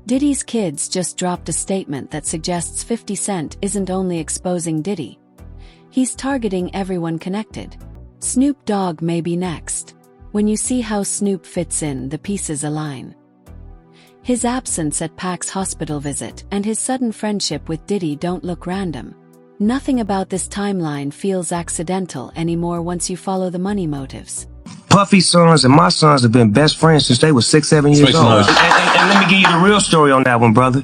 Diddy's kids just dropped a statement that suggests 50 Cent isn't only exposing Diddy. He's targeting everyone connected. Snoop Dogg may be next. When you see how Snoop fits in, the pieces align. His absence at Pac's hospital visit and his sudden friendship with Diddy don't look random. Nothing about this timeline feels accidental anymore once you follow the money motives. Puffy's sons and my sons have been best friends since they were 6, 7 years old. And let me give you the real story on that one, brother.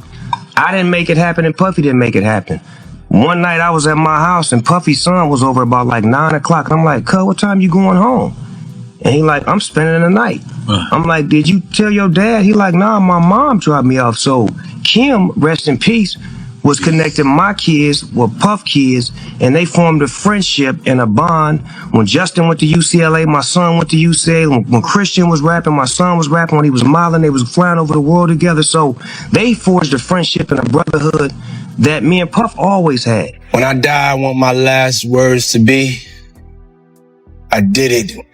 I didn't make it happen and Puffy didn't make it happen. One night I was at my house and Puffy's son was over about like 9 o'clock. And I'm like, cuz, what time you going home? And he like, I'm spending the night. I'm like, did you tell your dad? He like, nah, my mom dropped me off. So Kim, rest in peace, was connecting my kids with Puff kids, and they formed a friendship and a bond. When Justin went to UCLA, my son went to UCLA. When Christian was rapping, my son was rapping. When he was modeling, they was flying over the world together. So they forged a friendship and a brotherhood that me and Puff always had. When I die, I want my last words to be, I did it.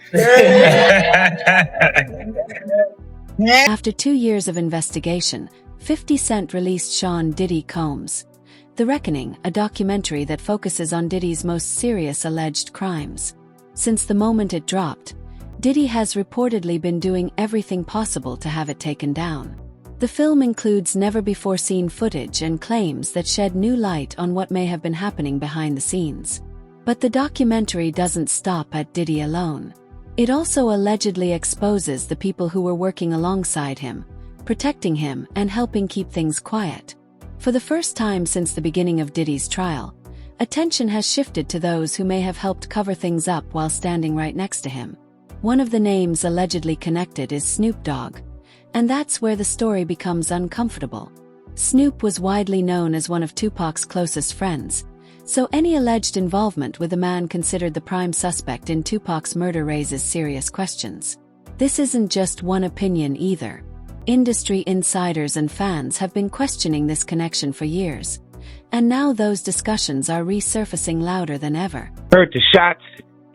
After 2 years of investigation, 50 Cent released Sean Diddy Combs' The Reckoning, a documentary that focuses on Diddy's most serious alleged crimes. Since the moment it dropped, Diddy has reportedly been doing everything possible to have it taken down. The film includes never-before-seen footage and claims that shed new light on what may have been happening behind the scenes. But the documentary doesn't stop at Diddy alone. It also allegedly exposes the people who were working alongside him, protecting him and helping keep things quiet. For the first time since the beginning of Diddy's trial, attention has shifted to those who may have helped cover things up while standing right next to him. One of the names allegedly connected is Snoop Dogg, and that's where the story becomes uncomfortable. Snoop was widely known as one of Tupac's closest friends, so any alleged involvement with a man considered the prime suspect in Tupac's murder raises serious questions. This isn't just one opinion either. Industry insiders and fans have been questioning this connection for years, and now those discussions are resurfacing louder than ever. Heard the shots,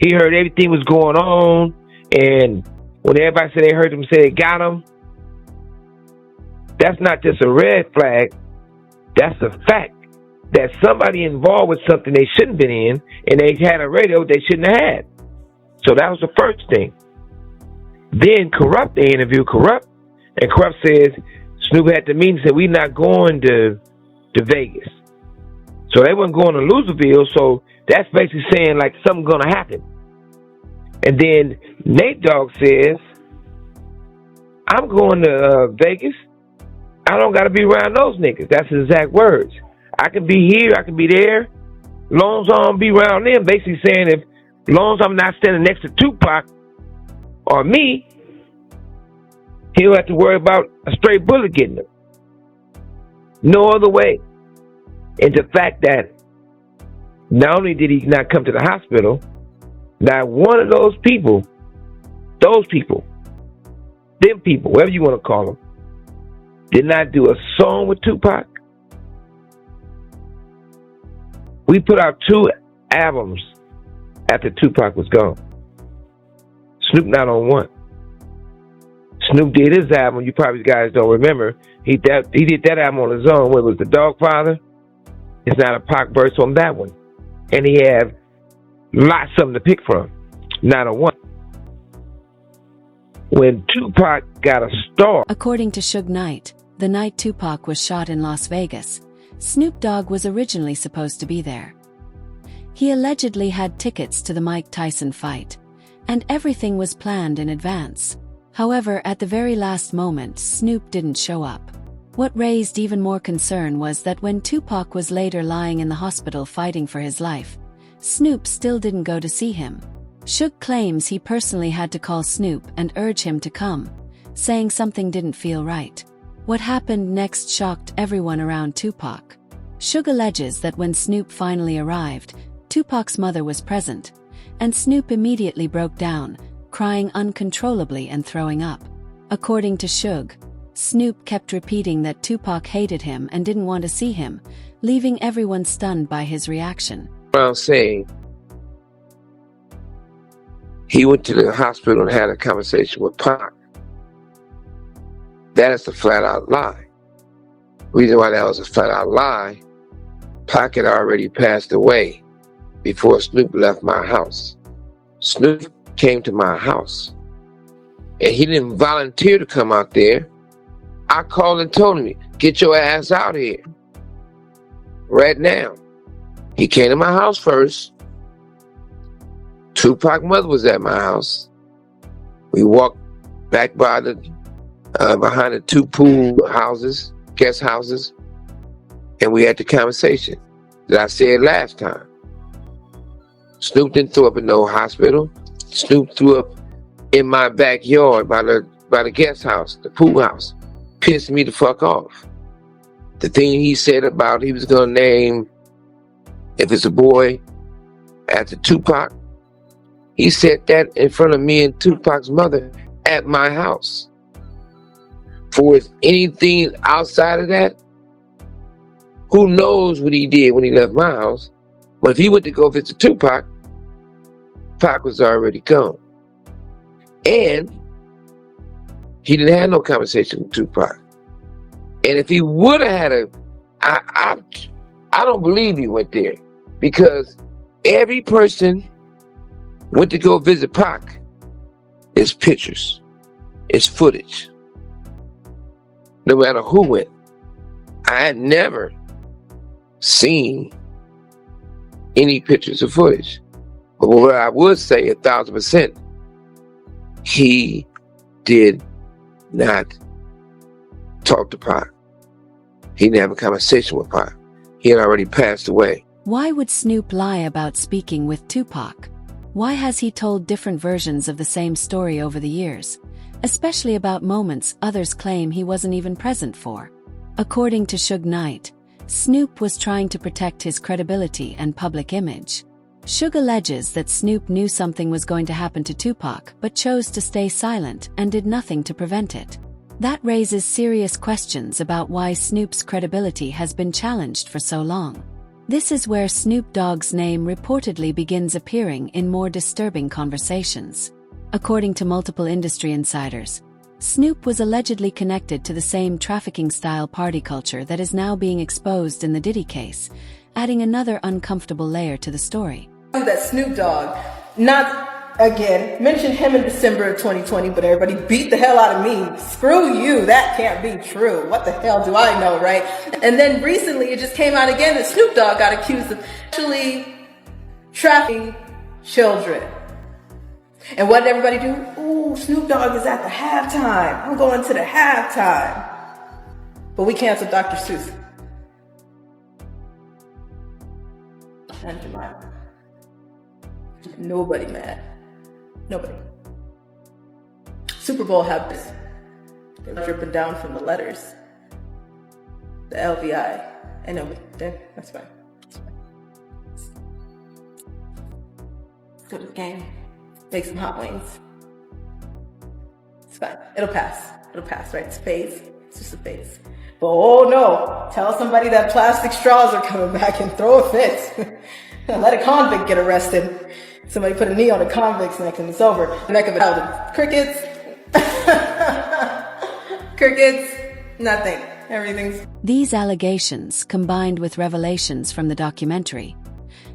he heard everything was going on, and when everybody said they heard him say they got him, that's not just a red flag, that's a fact that somebody involved with something they shouldn't have been in, and they had a radio they shouldn't have had. So that was the first thing. Then Corrupt, they interviewed Corrupt, and Corrupt says Snoop had the meeting and said, we're not going to Vegas. So they weren't going to Loserville, so that's basically saying like something's going to happen. And then Nate Dogg says, I'm going to Vegas. I don't got to be around those niggas. That's his exact words. I can be here, I can be there, long as I don't be around them. Basically saying if long as I'm not standing next to Tupac or me, he'll have to worry about a straight bullet getting him. No other way. And the fact that not only did he not come to the hospital, not one of those people, them people, whatever you want to call them, did not do a song with Tupac. We put out 2 albums after Tupac was gone. Snoop not on one. Snoop did his album. You probably guys don't remember. He did that album on his own. What was the Dogfather? It's not a Pac verse on that one. And he had lots of them to pick from. Not on one. When Tupac got a star. According to Suge Knight, the night Tupac was shot in Las Vegas, Snoop Dogg was originally supposed to be there. He allegedly had tickets to the Mike Tyson fight, and everything was planned in advance. However, at the very last moment, Snoop didn't show up. What raised even more concern was that when Tupac was later lying in the hospital fighting for his life, Snoop still didn't go to see him. Suge claims he personally had to call Snoop and urge him to come, saying something didn't feel right. What happened next shocked everyone around Tupac. Suge alleges that when Snoop finally arrived, Tupac's mother was present, and Snoop immediately broke down, crying uncontrollably and throwing up. According to Suge, Snoop kept repeating that Tupac hated him and didn't want to see him, leaving everyone stunned by his reaction. I'm saying he went to the hospital and had a conversation with Pac. That is a flat-out lie. Reason why that was a flat out lie, Pac had already passed away before Snoop left my house. Snoop came to my house, and he didn't volunteer to come out there. I called and told him, get your ass out here right now. He came to my house first. Tupac's mother was at my house. We walked back by behind the two pool houses, guest houses, and we had the conversation that I said last time. Snoop didn't throw up in no hospital. Snoop threw up in my backyard by the guest house, the pool house. Pissed me the fuck off. The thing he said about he was gonna name, if it's a boy, after Tupac, he said that in front of me and Tupac's mother at my house. For anything outside of that, who knows what he did when he left my house? But if he went to go visit Tupac, Pac was already gone. And he didn't have no conversation with Tupac. And if he would have had I don't believe he went there, because every person went to go visit Pac. It's pictures, it's footage. No matter who went, I had never seen any pictures or footage. But what I would say 1,000%, he did not talk to Pac. He didn't have a conversation with Pac. He had already passed away. Why would Snoop lie about speaking with Tupac? Why has he told different versions of the same story over the years, especially about moments others claim he wasn't even present for? According to Suge Knight, Snoop was trying to protect his credibility and public image. Suge alleges that Snoop knew something was going to happen to Tupac but chose to stay silent and did nothing to prevent it. That raises serious questions about why Snoop's credibility has been challenged for so long. This is where Snoop Dogg's name reportedly begins appearing in more disturbing conversations. According to multiple industry insiders, Snoop was allegedly connected to the same trafficking-style party culture that is now being exposed in the Diddy case, adding another uncomfortable layer to the story. That Snoop Dogg, mentioned him in December of 2020, but everybody beat the hell out of me. Screw you, that can't be true. What the hell do I know, right? And then recently it just came out again that Snoop Dogg got accused of actually trafficking children. And what did everybody do? Ooh, Snoop Dogg is at the halftime. I'm going to the halftime. But we canceled Dr. Seuss. And Jemima. Nobody mad. Nobody. Super Bowl had this. They were dripping down from the letters. The LVI. I know, but then that's fine. Let's go to the game. Make some hot wings. It's fine. It'll pass. It'll pass, right? It's a phase. It's just a phase. But oh no, tell somebody that plastic straws are coming back and throw a fit. Let a convict get arrested. Somebody put a knee on a convict's neck and it's over. The neck of it held. Crickets. Crickets. Nothing. Everything's... These allegations, combined with revelations from the documentary,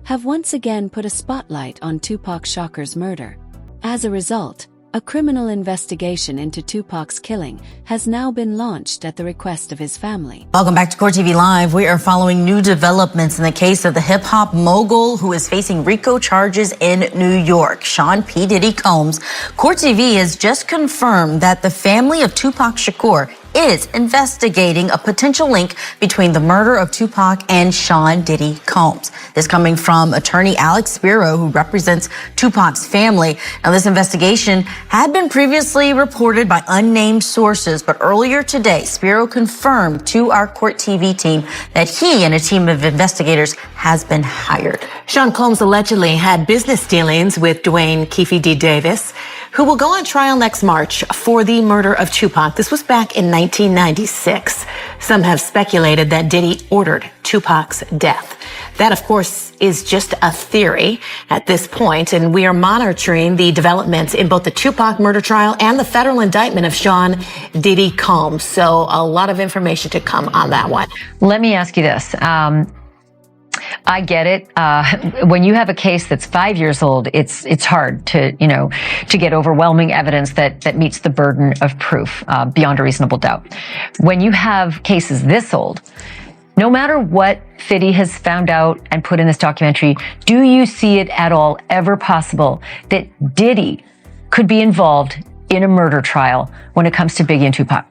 have once again put a spotlight on Tupac Shakur's murder. As a result, a criminal investigation into Tupac's killing has now been launched at the request of his family. Welcome back to Court TV Live. We are following new developments in the case of the hip-hop mogul who is facing RICO charges in New York, Sean P. Diddy Combs. Court TV has just confirmed that the family of Tupac Shakur is investigating a potential link between the murder of Tupac and Sean Diddy Combs. This coming from attorney Alex Spiro, who represents Tupac's family. Now, this investigation had been previously reported by unnamed sources, but earlier today, Spiro confirmed to our Court TV team that he and a team of investigators has been hired. Sean Combs allegedly had business dealings with Dwayne Keefe D. Davis. who will go on trial next March for the murder of Tupac. This was back in 1996. Some have speculated that Diddy ordered Tupac's death. That, of course, is just a theory at this point, and we are monitoring the developments in both the Tupac murder trial and the federal indictment of Sean Diddy Combs. So a lot of information to come on that one. Let me ask you this. I get it. When you have a case that's 5 years old, it's hard to get overwhelming evidence that meets the burden of proof beyond a reasonable doubt. When you have cases this old, no matter what Fiddy has found out and put in this documentary, do you see it at all ever possible that Diddy could be involved in a murder trial when it comes to Biggie and Tupac?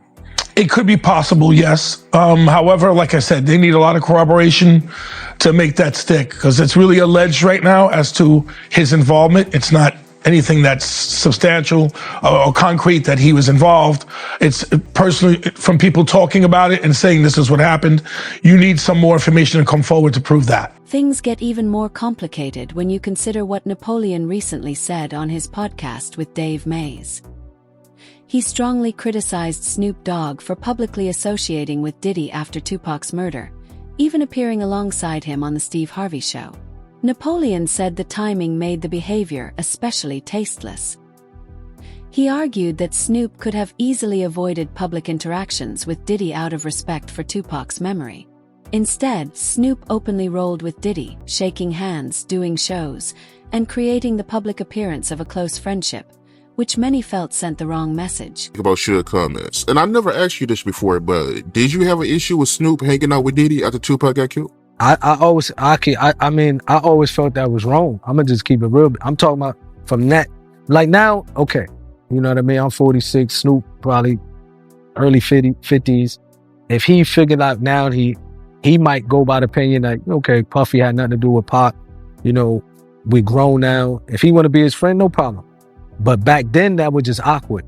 It could be possible, yes. However, like I said, they need a lot of corroboration to make that stick, because it's really alleged right now as to his involvement. It's not anything that's substantial or concrete that he was involved. It's personally from people talking about it and saying this is what happened. You need some more information to come forward to prove that. Things get even more complicated when you consider what Napoleon recently said on his podcast with Dave Mays. He strongly criticized Snoop Dogg for publicly associating with Diddy after Tupac's murder, even appearing alongside him on the Steve Harvey Show. Napoleon said the timing made the behavior especially tasteless. He argued that Snoop could have easily avoided public interactions with Diddy out of respect for Tupac's memory. Instead, Snoop openly rolled with Diddy, shaking hands, doing shows, and creating the public appearance of a close friendship, which many felt sent the wrong message. About shared comments. And I never asked you this before, but did you have an issue with Snoop hanging out with Diddy after Tupac got killed? I always felt that was wrong. I'm gonna just keep it real. I'm talking about from that, like now, okay, you know what I mean? I'm 46, Snoop probably early 50s. If he figured out now, he might go by the opinion that, okay, Puffy had nothing to do with Pac, we grown now. If he want to be his friend, no problem. But back then, that was just awkward.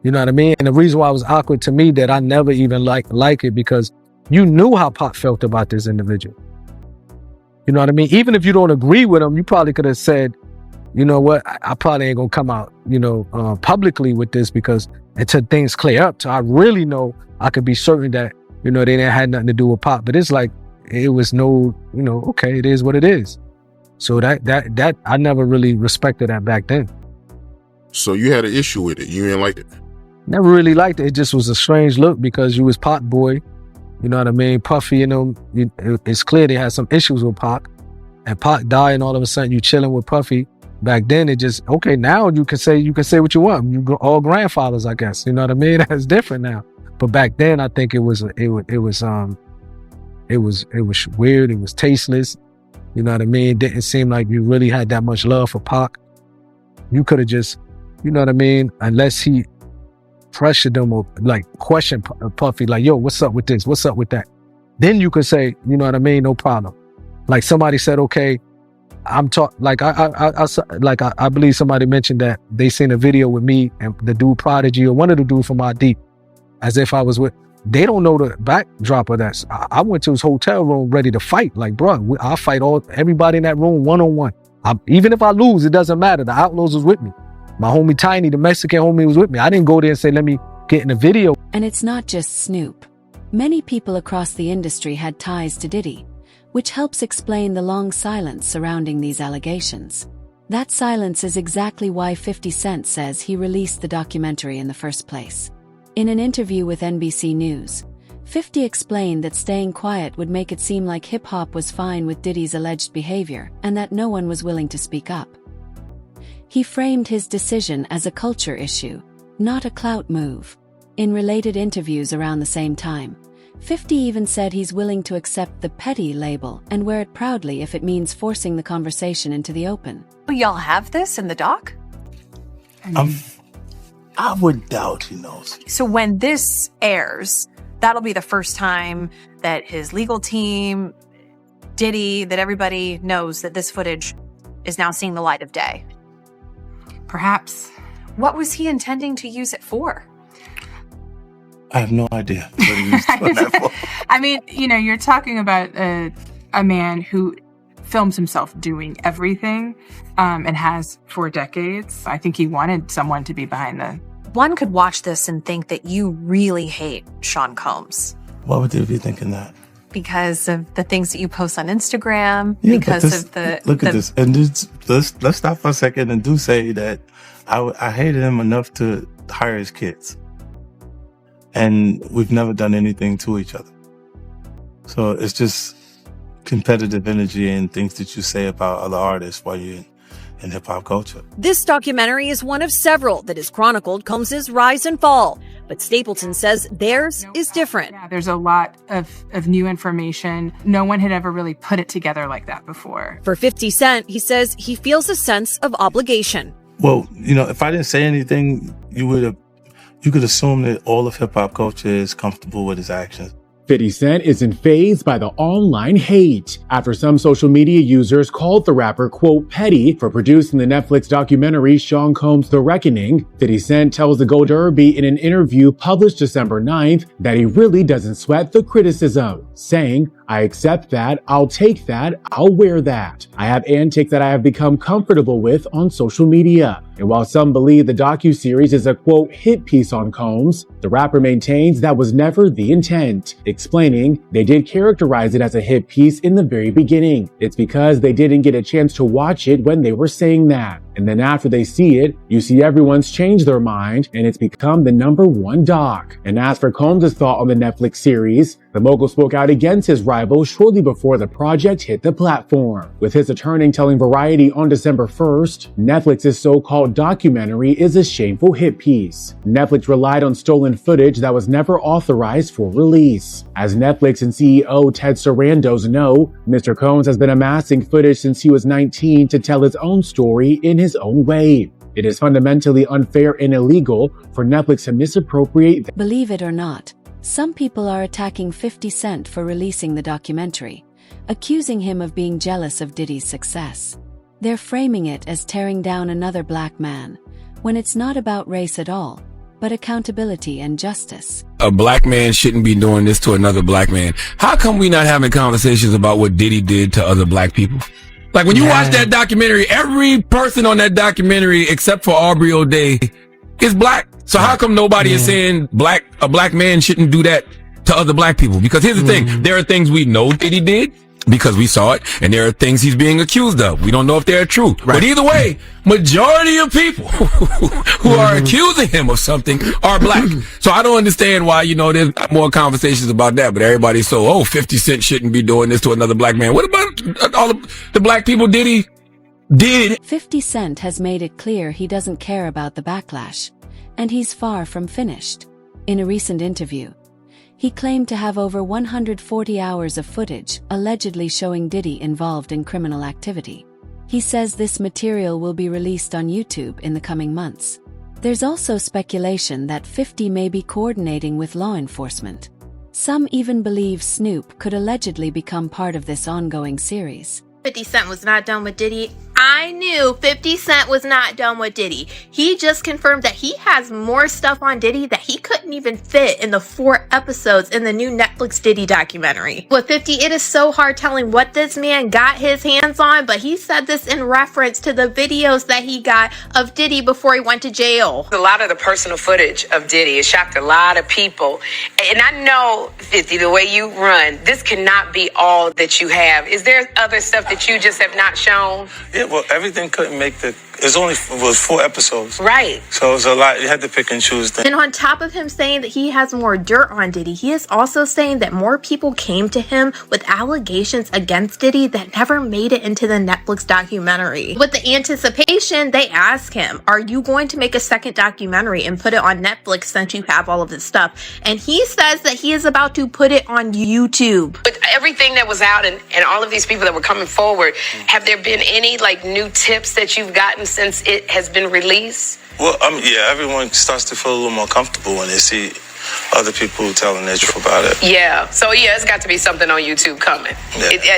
You know what I mean? And the reason why it was awkward to me that I never even like it, because you knew how Pac felt about this individual. You know what I mean? Even if you don't agree with him, you probably could have said, you know what, I probably ain't gonna come out, publicly with this, because until things clear up, so I really know I could be certain that, they didn't have nothing to do with Pac. But it's like, it was no, okay, it is what it is. So that I never really respected that back then. So you had an issue with it. You didn't like it? Never really liked it. It just was a strange look because you was Pac boy. You know what I mean? Puffy, it's clear they had some issues with Pac. And Pac died, and all of a sudden you chilling with Puffy. Back then it just, okay, now you can say what you want. You all grandfathers, I guess. You know what I mean? That's different now. But back then I think it was weird, it was tasteless. You know what I mean? It didn't seem like you really had that much love for Pac. You could have just, you know what I mean? Unless he pressured them or like questioned Puffy, like, yo, what's up with this? What's up with that? Then you could say, you know what I mean? No problem. Like somebody said, okay, I believe somebody mentioned that they seen a video with me and the dude Prodigy or one of the dudes from our Deep, as if I was with. They don't know the backdrop of that. I went to his hotel room ready to fight. Like, bro, I'll fight everybody in that room one-on-one. Even if I lose, it doesn't matter. The Outlaws was with me. My homie Tiny, the Mexican homie, was with me. I didn't go there and say, let me get in the video. And it's not just Snoop. Many people across the industry had ties to Diddy, which helps explain the long silence surrounding these allegations. That silence is exactly why 50 Cent says he released the documentary in the first place. In an interview with NBC News, 50 explained that staying quiet would make it seem like hip-hop was fine with Diddy's alleged behavior and that no one was willing to speak up. He framed his decision as a culture issue, not a clout move. In related interviews around the same time, 50 even said he's willing to accept the petty label and wear it proudly if it means forcing the conversation into the open. Y'all have this in the doc? I would doubt he knows. So when this airs, that'll be the first time that his legal team, Diddy, that everybody knows that this footage is now seeing the light of day. Perhaps. What was he intending to use it for? I have no idea what he was doing that for. I mean, you're talking about a man who films himself doing everything, and has for decades. I think he wanted someone to be behind the... One could watch this and think that you really hate Sean Combs. Why would they be thinking that? Because of the things that you post on Instagram, Yeah, because but this, of the... Look at this. And let's stop for a second and do say that I hated him enough to hire his kids. And we've never done anything to each other. So it's just competitive energy and things that you say about other artists while you're in hip-hop culture. This documentary is one of several that has chronicled Combs' rise and fall, but Stapleton says theirs is different. Yeah, there's a lot of new information. No one had ever really put it together like that before. For 50 Cent, he says he feels a sense of obligation. Well, if I didn't say anything, you could assume that all of hip-hop culture is comfortable with his actions. 50 Cent isn't fazed by the online hate after some social media users called the rapper, quote, petty for producing the Netflix documentary Sean Combs' The Reckoning. 50 Cent tells the Go Derby in an interview published December 9th that he really doesn't sweat the criticism, saying, I accept that, I'll take that, I'll wear that. I have antics that I have become comfortable with on social media. And while some believe the docuseries is a, quote, hit piece on Combs, the rapper maintains that was never the intent, explaining they did characterize it as a hit piece in the very beginning. It's because they didn't get a chance to watch it when they were saying that. And then after they see it, you see everyone's changed their mind and it's become the #1 doc. And as for Combs' thought on the Netflix series, the mogul spoke out against his rival shortly before the project hit the platform, with his attorney telling Variety on December 1st, Netflix's so-called documentary is a shameful hit piece. Netflix relied on stolen footage that was never authorized for release. As Netflix and CEO Ted Sarandos know, Mr. Combs has been amassing footage since he was 19 to tell his own story in his own way. It is fundamentally unfair and illegal for Netflix to misappropriate. Believe it or not, some people are attacking 50 Cent for releasing the documentary, accusing him of being jealous of Diddy's success. They're framing it as tearing down another black man, when it's not about race at all, but accountability and justice. A black man shouldn't be doing this to another black man. How come we not having conversations about what Diddy did to other black people? Like when you watch that documentary, every person on that documentary except for Aubrey O'Day is black. So how come nobody is saying a black man shouldn't do that to other black people? Because here's the thing, there are things we know Diddy did because we saw it, and there are things he's being accused of. We don't know if they're true. Right. But either way, majority of people who are accusing him of something are black. So I don't understand why, there's more conversations about that, but everybody's 50 Cent shouldn't be doing this to another black man. What about all the black people Diddy did? 50 Cent has made it clear he doesn't care about the backlash, and he's far from finished. In a recent interview, he claimed to have over 140 hours of footage allegedly showing Diddy involved in criminal activity. He says this material will be released on YouTube in the coming months. There's also speculation that 50 may be coordinating with law enforcement. Some even believe Snoop could allegedly become part of this ongoing series. 50 Cent was not done with Diddy. I knew 50 Cent was not done with Diddy. He just confirmed that he has more stuff on Diddy that he couldn't even fit in the 4 episodes in the new Netflix Diddy documentary. With 50, it is so hard telling what this man got his hands on, but he said this in reference to the videos that he got of Diddy before he went to jail. A lot of the personal footage of Diddy has shocked a lot of people. And I know, 50, the way you run, this cannot be all that you have. Is there other stuff that you just have not shown? Yeah, well, everything couldn't make it was 4 episodes. Right. So it was a lot. You had to pick and choose things. And on top of him saying that he has more dirt on Diddy, he is also saying that more people came to him with allegations against Diddy that never made it into the Netflix documentary. With the anticipation, they ask him, are you going to make a second documentary and put it on Netflix since you have all of this stuff? And he says that he is about to put it on YouTube. With everything that was out and all of these people that were coming forward, have there been any new tips that you've gotten since it has been released? Well, yeah, everyone starts to feel a little more comfortable when they see other people telling their truth about it. Yeah. So yeah, it's got to be something on YouTube coming. Yeah.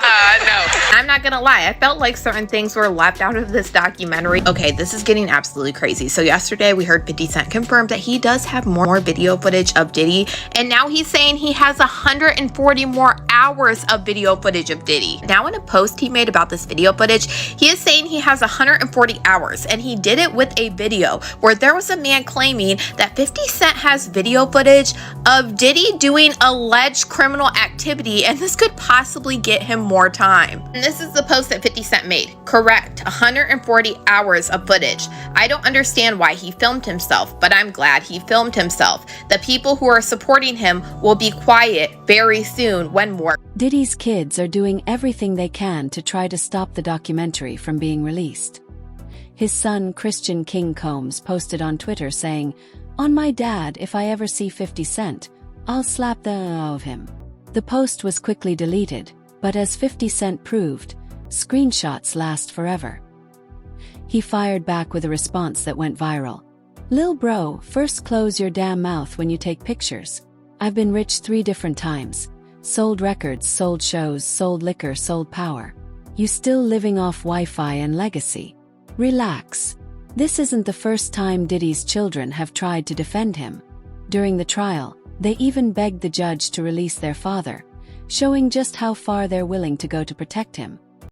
I know. I'm not gonna lie. I felt like certain things were left out of this documentary. Okay, this is getting absolutely crazy. So yesterday we heard 50 Cent confirm that he does have more video footage of Diddy, and now he's saying he has 140 more hours of video footage of Diddy. Now in a post he made about this video footage, he is saying he has 140 hours, and he did it with a video where there was a man claiming that 50 Cent has video footage of Diddy doing alleged criminal activity, and this could possibly get him more time. And this is the post that 50 Cent made. Correct, 140 hours of footage. I don't understand why he filmed himself, but I'm glad he filmed himself. The people who are supporting him will be quiet very soon when more. Diddy's kids are doing everything they can to try to stop the documentary from being released. His son, Christian King Combs, posted on Twitter saying, "On my dad, if I ever see 50 Cent, I'll slap the of him." The post was quickly deleted, but as 50 Cent proved, screenshots last forever. He fired back with a response that went viral. "Lil bro, first close your damn mouth when you take pictures. I've been rich 3 different times. Sold records, sold shows, sold liquor, sold power. You still living off Wi-Fi and legacy. Relax." This isn't the first time Diddy's children have tried to defend him. During the trial, they even begged the judge to release their father, showing just how far they're willing to go to protect him.